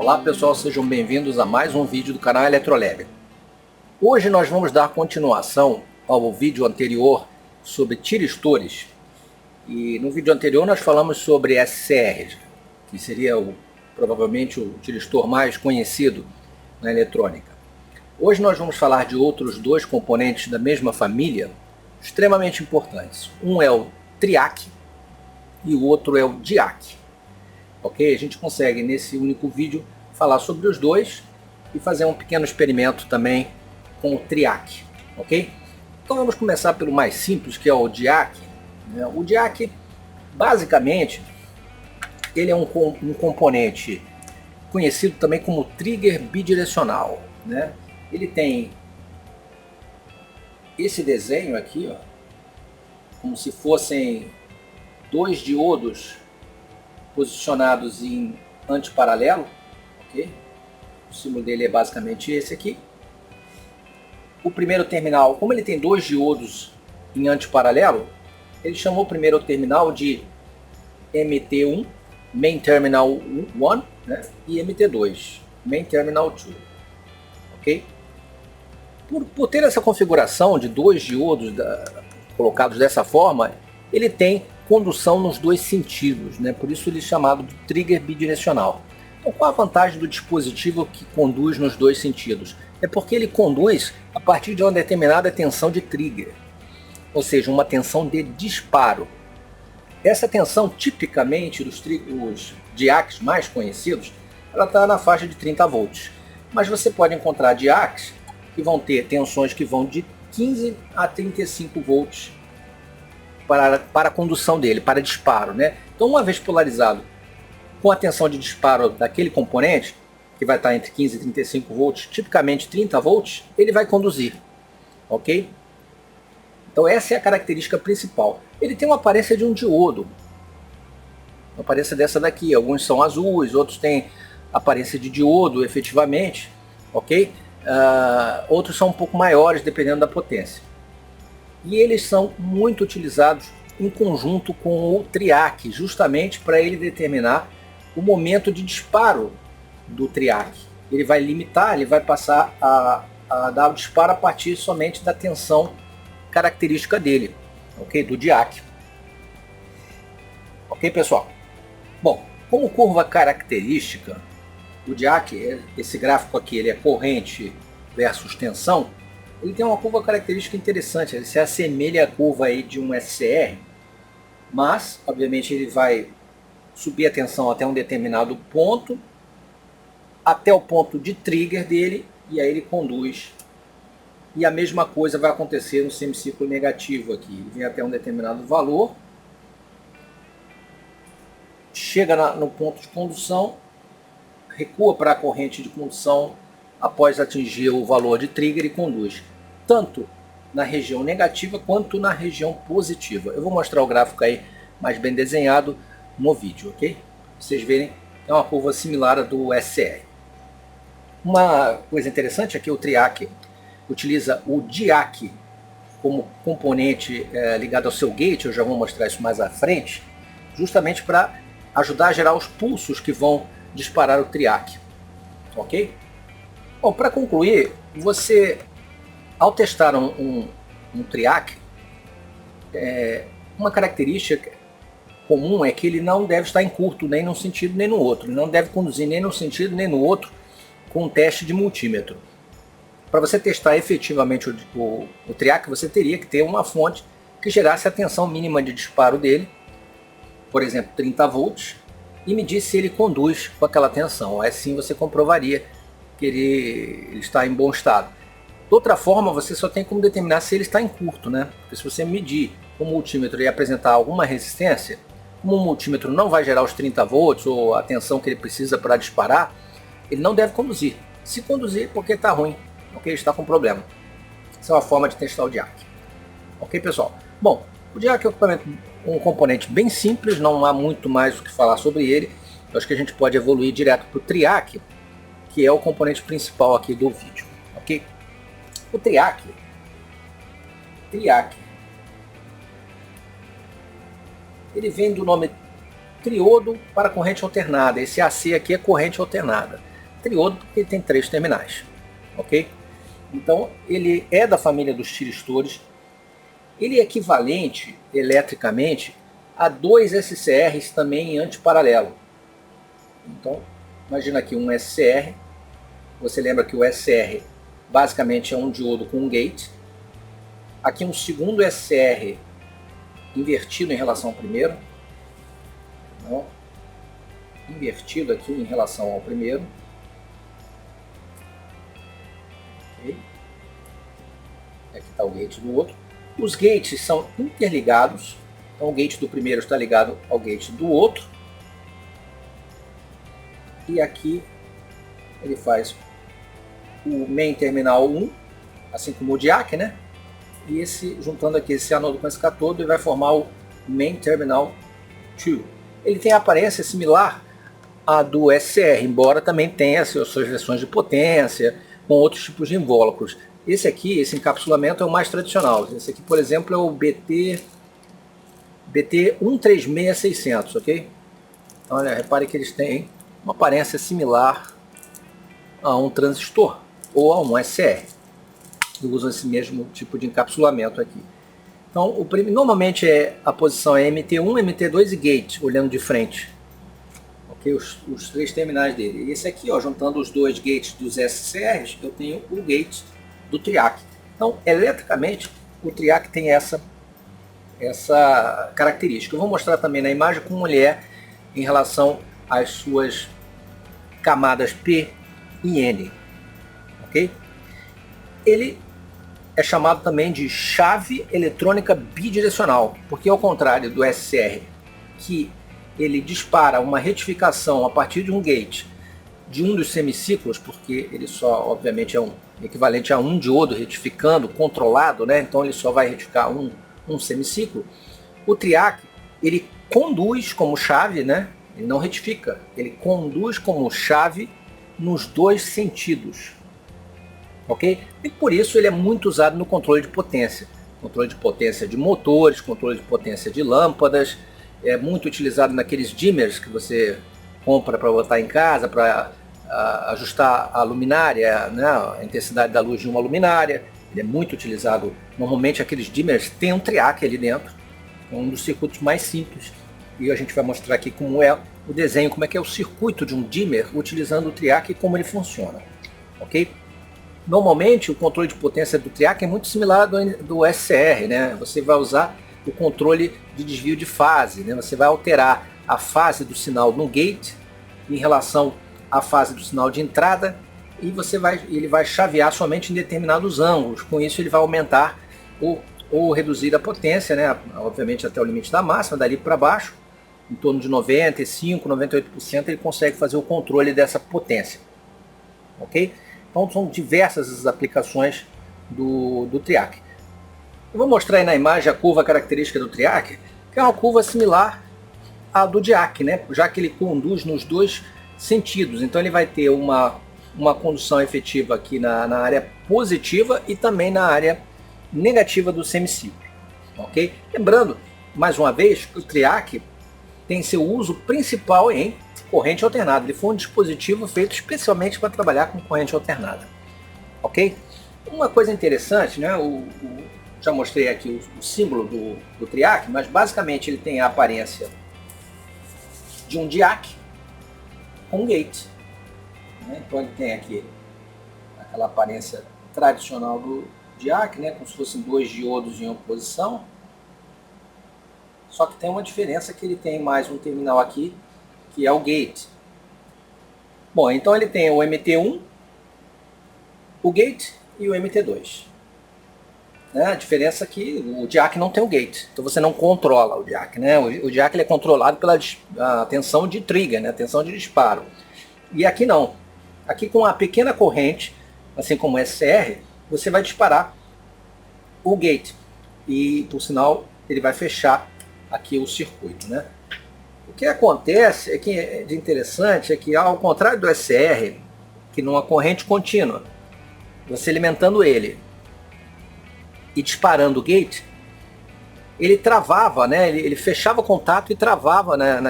Olá pessoal, sejam bem-vindos a mais um vídeo do canal Eletrolab. Hoje nós vamos dar continuação ao vídeo anterior sobre tiristores. E no vídeo anterior nós falamos sobre SCR, que seria provavelmente o tiristor mais conhecido na eletrônica. Hoje nós vamos falar de outros dois componentes da mesma família, extremamente importantes. Um é o triac e o outro é o diac. Ok? A gente consegue nesse único vídeo falar sobre os dois e fazer um pequeno experimento também com o triac. Ok? Então vamos começar pelo mais simples, que é o diac. O diac, basicamente, ele é um componente conhecido também como trigger bidirecional. Ele tem esse desenho aqui, ó, como se fossem dois diodos posicionados em antiparalelo, ok? O símbolo dele é basicamente esse aqui. O primeiro terminal, como ele tem dois diodos em antiparalelo, ele chamou o primeiro terminal de MT1, Main Terminal 1, e MT2, Main Terminal 2, ok? Por ter essa configuração de dois diodos colocados dessa forma, ele tem condução nos dois sentidos, por isso ele é chamado de trigger bidirecional. Então, qual a vantagem do dispositivo que conduz nos dois sentidos? É porque ele conduz a partir de uma determinada tensão de trigger, ou seja, uma tensão de disparo. Essa tensão, tipicamente, dos diacs mais conhecidos, ela está na faixa de 30 volts. Mas você pode encontrar diacs que vão ter tensões que vão de 15 a 35 volts para a condução dele, para disparo. Então, uma vez polarizado com a tensão de disparo daquele componente, que vai estar entre 15 e 35 volts, tipicamente 30 volts, ele vai conduzir. Ok? Então essa é a característica principal. Ele tem uma aparência de um diodo. Uma aparência dessa daqui. Alguns são azuis, outros têm aparência de diodo, efetivamente. Ok? Outros são um pouco maiores, dependendo da potência. E eles são muito utilizados em conjunto com o triac, justamente para ele determinar o momento de disparo do triac. Ele vai limitar, ele vai passar a dar o disparo a partir somente da tensão característica dele, ok? Do diac. Ok, pessoal? Bom, como curva característica, o diac, esse gráfico aqui, ele é corrente versus tensão. Ele tem uma curva característica interessante, ele se assemelha à curva aí de um SCR, mas, obviamente, ele vai subir a tensão até um determinado ponto, até o ponto de trigger dele, e aí ele conduz. E a mesma coisa vai acontecer no semicírculo negativo aqui. Ele vem até um determinado valor, chega no ponto de condução, recua para a corrente de condução após atingir o valor de trigger e conduz, tanto na região negativa quanto na região positiva. Eu vou mostrar o gráfico aí mais bem desenhado no vídeo, ok? Vocês verem, é uma curva similar à do SCR. Uma coisa interessante é que o triac utiliza o diac como componente ligado ao seu gate, eu já vou mostrar isso mais à frente, justamente para ajudar a gerar os pulsos que vão disparar o triac, ok? Bom, para concluir, você, ao testar um triac, uma característica comum é que ele não deve estar em curto nem num sentido nem no outro, ele não deve conduzir nem num sentido nem no outro com um teste de multímetro. Para você testar efetivamente o triac, você teria que ter uma fonte que gerasse a tensão mínima de disparo dele, por exemplo, 30 volts, e medir se ele conduz com aquela tensão. Assim você comprovaria que ele está em bom estado. De outra forma, você só tem como determinar se ele está em curto, Porque se você medir com o multímetro e apresentar alguma resistência, como o multímetro não vai gerar os 30 volts ou a tensão que ele precisa para disparar, ele não deve conduzir. Se conduzir, porque está ruim, ok? Está com problema. Essa é uma forma de testar o diac. Ok, pessoal? Bom, o diac é um componente bem simples, não há muito mais o que falar sobre ele. Eu acho que a gente pode evoluir direto para o triac, que é o componente principal aqui do vídeo, ok? O triac, ele vem do nome triodo para corrente alternada. Esse AC aqui é corrente alternada. triodo porque ele tem 3 terminais, ok? Então ele é da família dos tiristores. Ele é equivalente eletricamente a 2 SCRs também em antiparalelo. Então, imagina aqui um SCR. Você lembra que o SCR basicamente é um diodo com um gate. Aqui um segundo SCR invertido em relação ao primeiro. Então, invertido aqui em relação ao primeiro. Okay. Aqui está o gate do outro. Os gates são interligados. Então o gate do primeiro está ligado ao gate do outro. E aqui ele faz o main terminal 1, assim como o DIAC, né? E esse, juntando aqui esse anodo com esse cátodo, ele vai formar o main terminal 2. Ele tem a aparência similar à do SCR, embora também tenha suas versões de potência, com outros tipos de invólucros. Esse aqui, esse encapsulamento é o mais tradicional. Esse aqui, por exemplo, é o BT136600, ok? Então, olha, repare que eles têm uma aparência similar a um transistor ou a um SCR. E usam esse mesmo tipo de encapsulamento aqui. Então, normalmente a posição é MT1, MT2 e gate, olhando de frente. Okay? Os 3 terminais dele. E esse aqui, ó, juntando os 2 gates dos SCRs, eu tenho o gate do TRIAC. Então, eletricamente, o TRIAC tem essa característica. Eu vou mostrar também na imagem como ele é em relação às suas camadas P e N. Ok? Ele é chamado também de chave eletrônica bidirecional, porque ao contrário do SCR, que ele dispara uma retificação a partir de um gate de um dos semiciclos, porque ele só, obviamente, é um equivalente a um diodo retificando, controlado, né? Então ele só vai retificar um semiciclo. O TRIAC, ele conduz como chave, né? Ele não retifica, ele conduz como chave nos 2 sentidos. Ok? E por isso ele é muito usado no controle de potência. Controle de potência de motores, controle de potência de lâmpadas. É muito utilizado naqueles dimmers que você compra para botar em casa, para ajustar a luminária, né, a intensidade da luz de uma luminária. Ele é muito utilizado. Normalmente aqueles dimmers têm um TRIAC ali dentro. É um dos circuitos mais simples. E a gente vai mostrar aqui como é o desenho, como é que é o circuito de um dimmer utilizando o TRIAC e como ele funciona. Ok? Normalmente o controle de potência do TRIAC é muito similar do SCR, né? Você vai usar o controle de desvio de fase, né? Você vai alterar a fase do sinal no gate em relação à fase do sinal de entrada e ele vai chavear somente em determinados ângulos. Com isso ele vai aumentar ou reduzir a potência, né? Obviamente até o limite da máxima, dali para baixo, em torno de 95%, 98% ele consegue fazer o controle dessa potência. Ok? Então são diversas as aplicações do TRIAC. Eu vou mostrar aí na imagem a curva característica do TRIAC, que é uma curva similar à do DIAC, né? Já que ele conduz nos 2 sentidos. Então ele vai ter uma condução efetiva aqui na área positiva e também na área negativa do semiciclo. Ok? Lembrando, mais uma vez, que o TRIAC tem seu uso principal em corrente alternada. Ele foi um dispositivo feito especialmente para trabalhar com corrente alternada. Ok? Uma coisa interessante, né? Já mostrei aqui o símbolo do TRIAC, mas basicamente ele tem a aparência de um DIAC com gate. Né? Então ele tem aqui aquela aparência tradicional do DIAC, né? Como se fossem 2 diodos em oposição. Só que tem uma diferença, que ele tem mais um terminal aqui, que é o gate. Bom, então ele tem o MT1, o gate e o MT2. Né? A diferença é que o DIAC não tem o gate, então você não controla o DIAC. Né? O DIAC ele é controlado pela tensão de trigger, né? Tensão de disparo. E aqui não. Aqui com uma pequena corrente, assim como o SCR, você vai disparar o gate. E, por sinal, ele vai fechar aqui o circuito. Né? O que acontece de interessante é que, ao contrário do SCR, que numa corrente contínua, você alimentando ele e disparando o gate, ele travava, né? Ele fechava o contato e travava, né?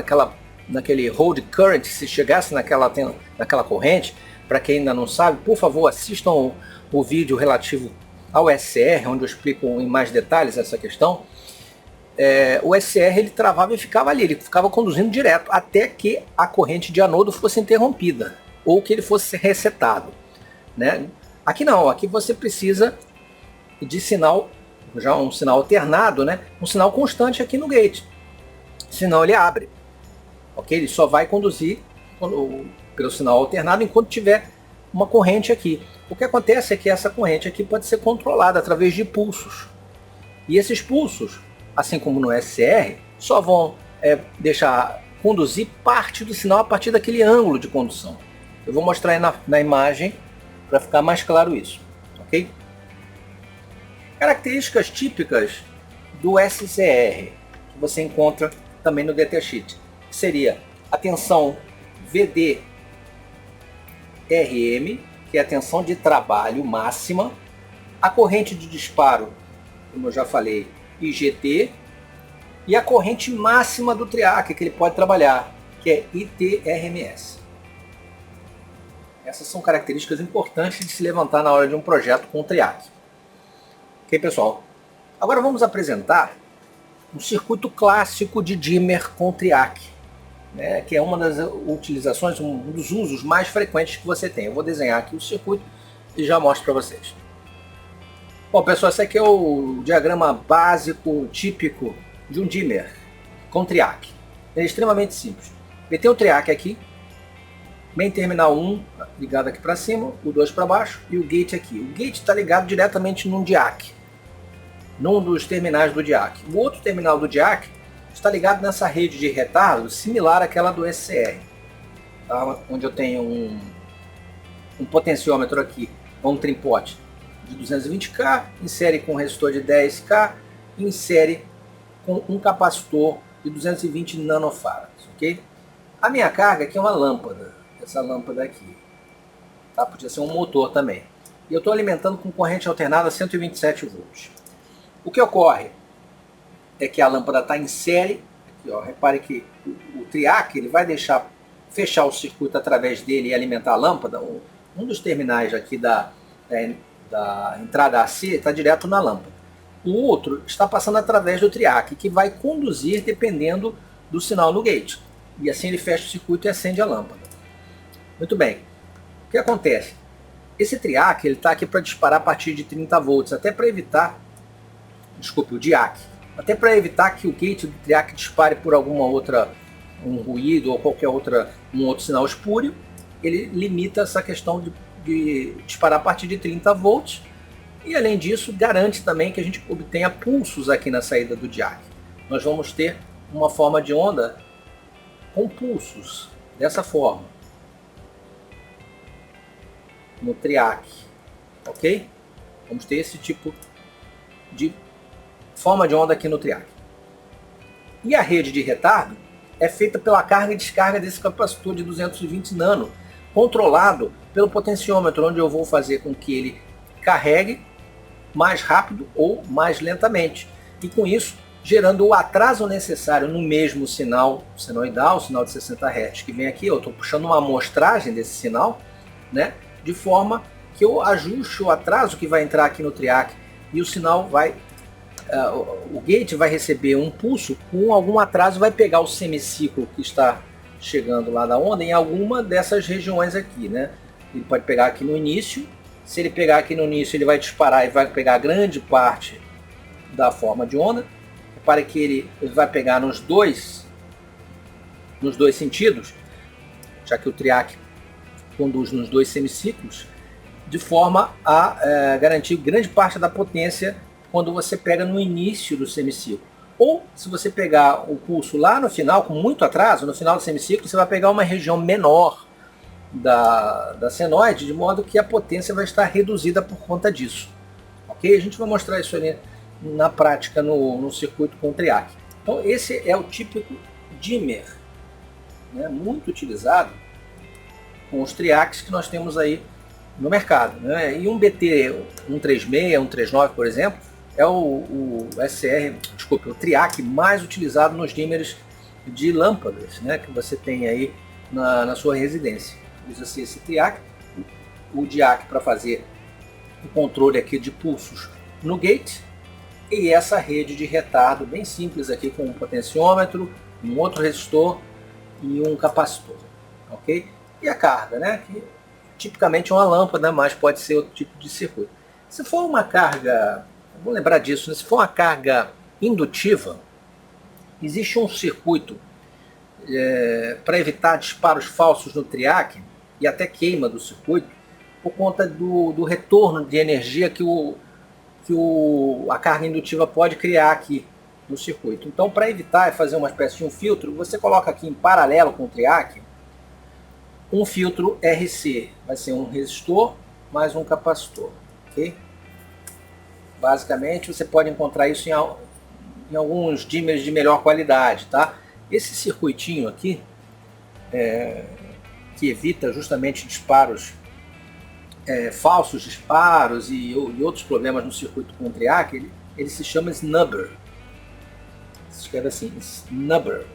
naquele hold current, se chegasse naquela corrente, para quem ainda não sabe, por favor, assistam o vídeo relativo ao SCR, onde eu explico em mais detalhes essa questão. O SCR ele travava e ficava ali, ele ficava conduzindo direto, até que a corrente de anodo fosse interrompida, ou que ele fosse resetado, né? Aqui não, aqui você precisa de sinal, já um sinal alternado, né? Um sinal constante aqui no gate, senão ele abre, ok? Ele só vai conduzir pelo sinal alternado enquanto tiver uma corrente aqui. O que acontece é que essa corrente aqui pode ser controlada através de pulsos, e esses pulsos, assim como no SCR, só vão deixar conduzir parte do sinal a partir daquele ângulo de condução. Eu vou mostrar aí na imagem para ficar mais claro isso, ok? Características típicas do SCR, que você encontra também no datasheet, seria a tensão VD-RM, que é a tensão de trabalho máxima, a corrente de disparo, como eu já falei, IGT, e a corrente máxima do triac que ele pode trabalhar, que é ITRMS. Essas são características importantes de se levantar na hora de um projeto com triac. Ok, pessoal? Agora vamos apresentar um circuito clássico de dimmer com triac, né, que é uma das utilizações, um dos usos mais frequentes que você tem. Eu vou desenhar aqui o circuito e já mostro para vocês. Bom, pessoal, esse aqui é o diagrama básico, típico de um dimmer com triac. Ele é extremamente simples. Ele tem o triac aqui, main terminal 1 ligado aqui para cima, o 2 para baixo e o gate aqui. O gate está ligado diretamente num diac, num dos terminais do diac. O outro terminal do diac está ligado nessa rede de retardo similar àquela do SCR, tá? Onde eu tenho um potenciômetro aqui, um trimpote de 220K, em série com um resistor de 10K, e em série com um capacitor de 220 nanofarads, ok? A minha carga aqui é uma lâmpada, essa lâmpada aqui, tá? Podia ser um motor também. E eu estou alimentando com corrente alternada a 127 volts. O que ocorre é que a lâmpada está em série, aqui, ó, repare que o triac ele vai fechar o circuito através dele e alimentar a lâmpada. Um dos terminais aqui da entrada AC está direto na lâmpada. O outro está passando através do triac, que vai conduzir dependendo do sinal no gate. E assim ele fecha o circuito e acende a lâmpada. Muito bem. O que acontece? Esse triac está aqui para disparar a partir de 30 volts, até para evitar, desculpe, o diac, até para evitar que o gate do triac dispare por alguma outra, um ruído ou qualquer um outro sinal espúrio. Ele limita essa questão de disparar a partir de 30 volts e, além disso, garante também que a gente obtenha pulsos aqui na saída do diac. Nós vamos ter uma forma de onda com pulsos, dessa forma, no triac, ok? Vamos ter esse tipo de forma de onda aqui no triac. E a rede de retardo é feita pela carga e descarga desse capacitor de 220 nano, controlado pelo potenciômetro, onde eu vou fazer com que ele carregue mais rápido ou mais lentamente. E com isso, gerando o atraso necessário no mesmo sinal senoidal, o sinal de 60 Hz que vem aqui. Eu estou puxando uma amostragem desse sinal, né, de forma que eu ajuste o atraso que vai entrar aqui no triac e o sinal vai... o gate vai receber um pulso com algum atraso, vai pegar o semiciclo que está chegando lá da onda em alguma dessas regiões aqui, né? Ele pode pegar aqui no início. Se ele pegar aqui no início, ele vai disparar e vai pegar grande parte da forma de onda. Repare que ele vai pegar nos dois sentidos, já que o triac conduz nos dois semiciclos, de forma a garantir grande parte da potência quando você pega no início do semiciclo. Ou, se você pegar o pulso lá no final, com muito atraso, no final do semiciclo, você vai pegar uma região menor da senoide, de modo que a potência vai estar reduzida por conta disso. Ok? A gente vai mostrar isso ali na prática no circuito com triac. Então, esse é o típico dimmer, né, muito utilizado com os triacs que nós temos aí no mercado, né? E um BT 136, 139, por exemplo, é o triac mais utilizado nos dimmers de lâmpadas, né, que você tem aí na sua residência. Usa-se esse triac. o DIAC para fazer o controle aqui de pulsos no gate, e essa rede de retardo bem simples aqui com um potenciômetro, um outro resistor e um capacitor, ok? E a carga, né? Que tipicamente é uma lâmpada, mas pode ser outro tipo de circuito. Se for uma carga, vou lembrar disso, né? Se for uma carga indutiva, existe um circuito para evitar disparos falsos no triac e até queima do circuito por conta do retorno de energia que a carga indutiva pode criar aqui no circuito. Então, para evitar e fazer uma espécie de um filtro, você coloca aqui em paralelo com o triac um filtro RC, vai ser um resistor mais um capacitor, ok? Basicamente, você pode encontrar isso em alguns dimmers de melhor qualidade, tá? Esse circuitinho aqui, que evita justamente disparos, falsos disparos e outros problemas no circuito com o triac, ele se chama snubber. Se escreve assim, snubber.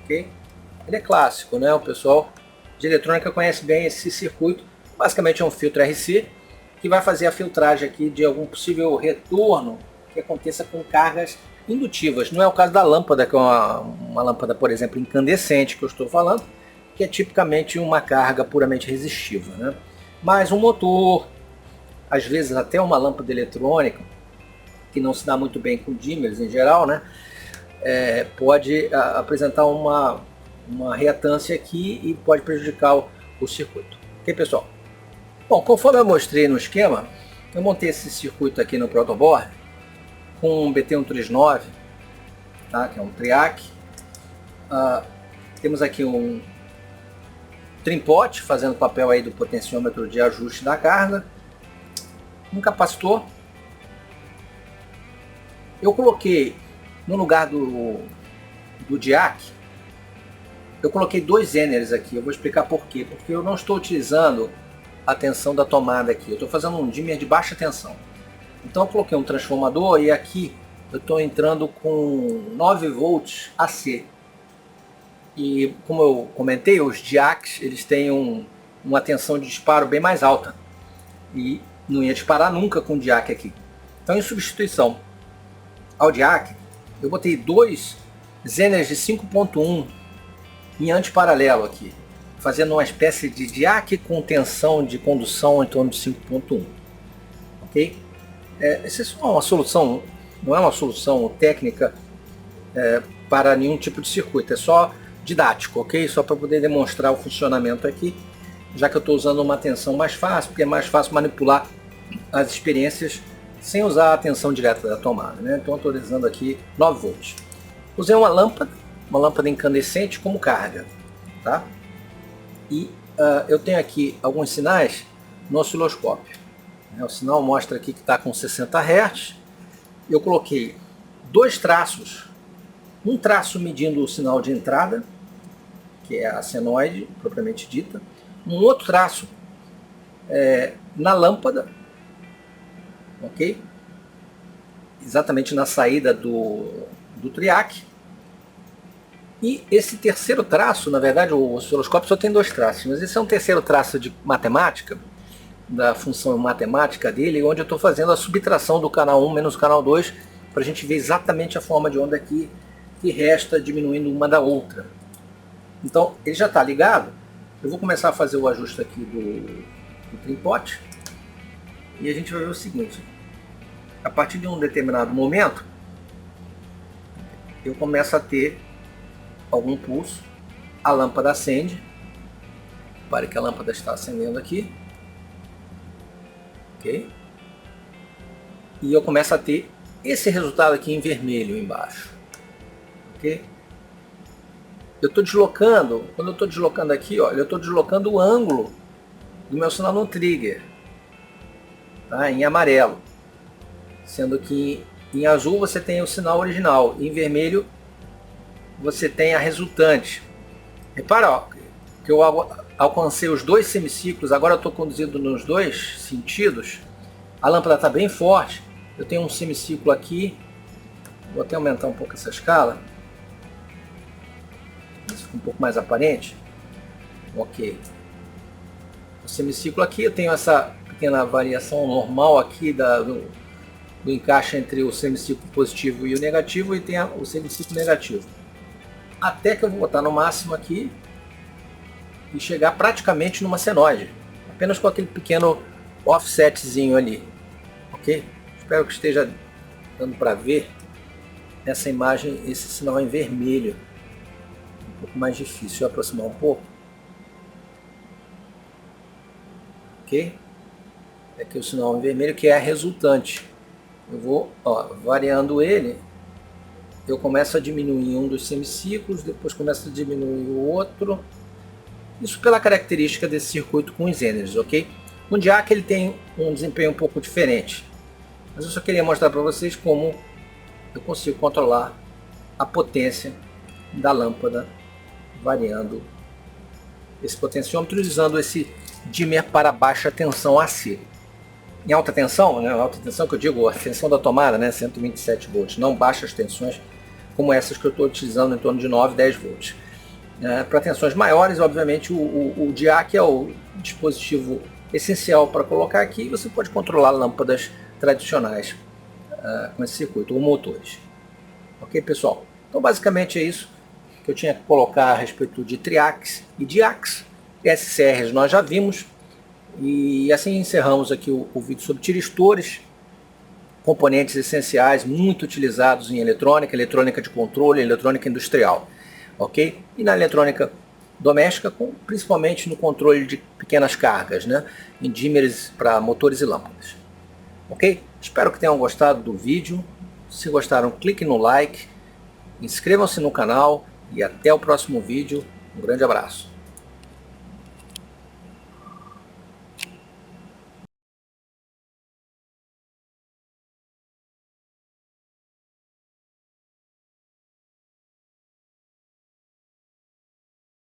Ok? Ele é clássico, né? O pessoal de eletrônica conhece bem esse circuito. Basicamente é um filtro RC que vai fazer a filtragem aqui de algum possível retorno que aconteça com cargas indutivas. Não é o caso da lâmpada, que é uma lâmpada, por exemplo, incandescente que eu estou falando, que é tipicamente uma carga puramente resistiva, né? Mas um motor, às vezes até uma lâmpada eletrônica, que não se dá muito bem com dimmers em geral, né? Pode apresentar uma reatância aqui e pode prejudicar o circuito. Ok, pessoal? Bom, conforme eu mostrei no esquema, eu montei esse circuito aqui no protoboard com um BT139, tá? Que é um triac. Temos aqui um trim-pot fazendo papel aí do potenciômetro de ajuste da carga, um capacitor. Eu coloquei no lugar do DIAC, eu coloquei 2 Zeners aqui. Eu vou explicar por quê. Porque eu não estou utilizando a tensão da tomada aqui. Eu estou fazendo um dimmer de baixa tensão. Então eu coloquei um transformador e aqui eu estou entrando com 9 volts AC. E como eu comentei, os DIACs eles têm uma tensão de disparo bem mais alta. E não ia disparar nunca com o DIAC aqui. Então, em substituição ao DIAC, eu botei 2 Zeners de 5.1 em antiparalelo aqui, fazendo uma espécie de DIAC com tensão de condução em torno de 5.1. Ok? Essa é uma solução, não é uma solução técnica para nenhum tipo de circuito, é só didático, ok? Só para poder demonstrar o funcionamento aqui, já que eu estou usando uma tensão mais fácil, porque é mais fácil manipular as experiências sem usar a tensão direta da tomada, né? Então eu estou utilizando aqui 9 volts. Usei uma lâmpada incandescente como carga, tá? E eu tenho aqui alguns sinais no osciloscópio. O sinal mostra aqui que está com 60 Hz. Eu coloquei 2 traços, um traço medindo o sinal de entrada, que é a senoide propriamente dita, um outro traço na lâmpada, ok? Exatamente na saída do triac. E esse terceiro traço, na verdade o osciloscópio só tem 2 traços, mas esse é um terceiro traço de matemática, da função matemática dele, onde eu estou fazendo a subtração do canal 1 menos o canal 2, para a gente ver exatamente a forma de onda que resta diminuindo uma da outra. Então ele já está ligado. Eu vou começar a fazer o ajuste aqui do trim-pot, e a gente vai ver o seguinte: a partir de um determinado momento eu começo a ter algum pulso, a lâmpada acende. Repare que a lâmpada está acendendo aqui, ok? E eu começo a ter esse resultado aqui em vermelho embaixo, ok? Eu estou deslocando, quando eu estou deslocando aqui, olha, eu estou deslocando o ângulo do meu sinal no trigger, tá? Em amarelo, sendo que em azul você tem o sinal original, e em vermelho você tem a resultante. Repara, ó, que eu alcancei os 2 semiciclos, agora eu estou conduzido nos 2 sentidos. A lâmpada está bem forte, eu tenho um semiciclo aqui, vou até aumentar um pouco essa escala, isso fica um pouco mais aparente. Ok. O semiciclo aqui, eu tenho essa pequena variação normal aqui do encaixe entre o semiciclo positivo e o negativo, e tem o semiciclo negativo. Até que eu vou botar no máximo aqui e chegar praticamente numa senoide, apenas com aquele pequeno offsetzinho ali, ok? Espero que esteja dando para ver nessa imagem esse sinal em vermelho, um pouco mais difícil. Deixa eu aproximar um pouco, ok? Aqui o sinal em vermelho, que é a resultante. Eu vou variando ele. Eu começo a diminuir um dos semiciclos, depois começo a diminuir o outro. Isso pela característica desse circuito com os Zeners, ok? O DIAC ele tem um desempenho um pouco diferente, mas eu só queria mostrar para vocês como eu consigo controlar a potência da lâmpada variando esse potenciômetro usando esse dimmer para baixa tensão AC. Em alta tensão, né, alta tensão que eu digo, a tensão da tomada, né, 127 volts, não baixas tensões como essas que eu estou utilizando em torno de 9, 10 volts. Para tensões maiores, obviamente, o DIAC é o dispositivo essencial para colocar aqui, e você pode controlar lâmpadas tradicionais com esse circuito, ou motores. Ok, pessoal? Então, basicamente é isso que eu tinha que colocar a respeito de triacs e diacs. SCRs nós já vimos, e assim encerramos aqui o vídeo sobre tiristores, componentes essenciais muito utilizados em eletrônica de controle, eletrônica industrial, ok? E na eletrônica doméstica, principalmente no controle de pequenas cargas, né? Em dimmers para motores e lâmpadas, ok? Espero que tenham gostado do vídeo. Se gostaram, clique no like, inscrevam-se no canal e até o próximo vídeo. Um grande abraço.